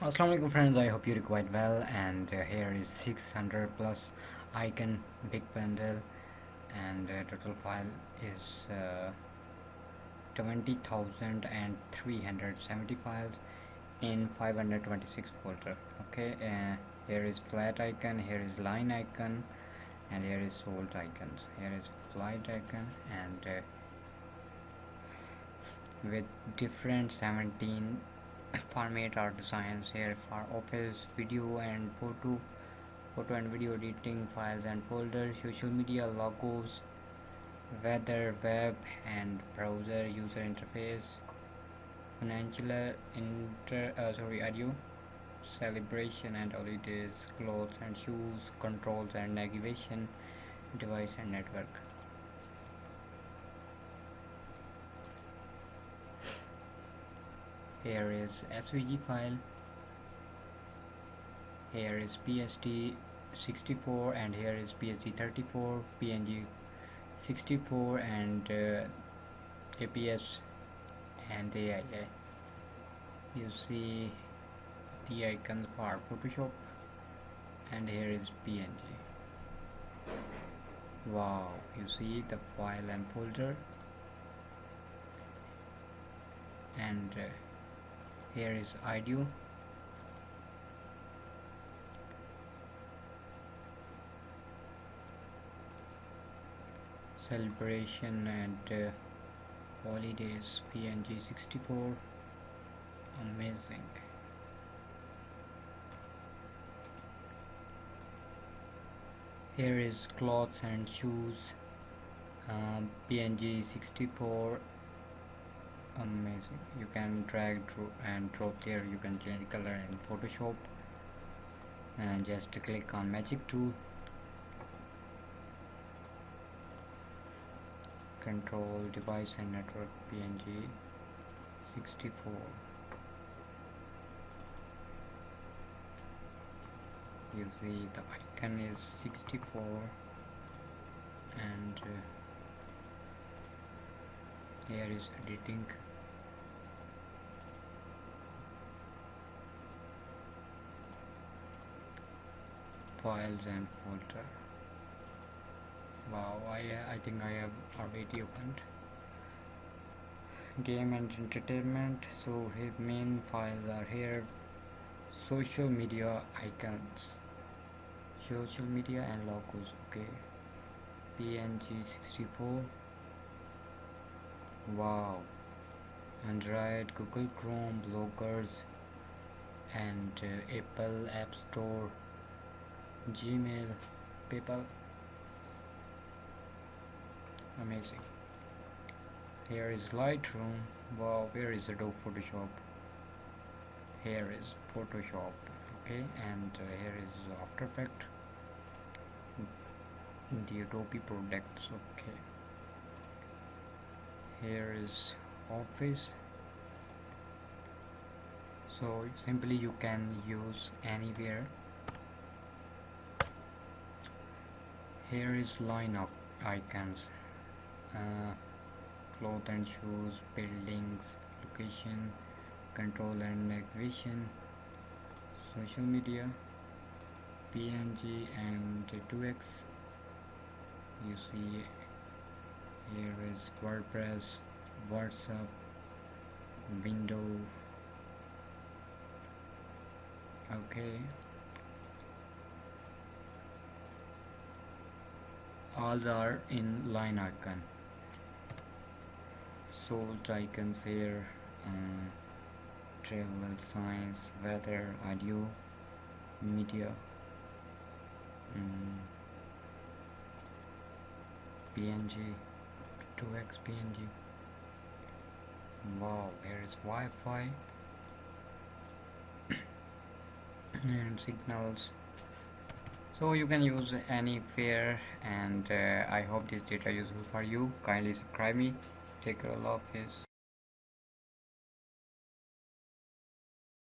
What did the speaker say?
Assalamu alaikum friends, I hope you're quite well. And here is 600 plus icon big bundle, and total file is 20,370 files in 526 folder. Okay, here is flat icon, here is line icon, and here is sold icons. Here is flight icon, and with different 17 format or designs here for office, video and photo and video editing, files and folders, social media, logos, weather, web and browser, user interface, financial audio, celebration and holidays, clothes and shoes, controls and navigation, device and network. Here is SVG file, here is PSD 64, and here is PSD 34, PNG 64, and EPS and AIA. You see the icons for Photoshop, and here is PNG. Wow, you see the file and folder, and here is audio, celebration and holidays, PNG 64. Amazing. Here is clothes and shoes, PNG 64. Amazing. You can drag and drop there. You can change color in Photoshop, and just click on magic tool, control device and network, PNG 64. You see the icon is 64, and here is editing. Files and folder. Wow, I think I have already opened. Game and entertainment. So his main files are here. Social media icons, social media and logos. Okay, PNG 64. Wow. Android, Google Chrome, bloggers, and Apple App Store, Gmail, PayPal. Amazing. Here is Lightroom. Wow, where is Adobe Photoshop? Here is Photoshop. Okay, and here is After Effects, the Adobe products. Okay, here is Office. So simply you can use anywhere. Here is line of icons, clothes and shoes, buildings, location, control and navigation, social media, PNG and 2x. You see here is WordPress, WhatsApp, window. Okay, all are in line icon. Sold icons here, travel, science, weather, audio, media, PNG, 2x PNG. Wow, here is Wi-Fi and signals. So you can use anywhere, and I hope this data is useful for you. Kindly subscribe me. Take care, Allah Hafiz.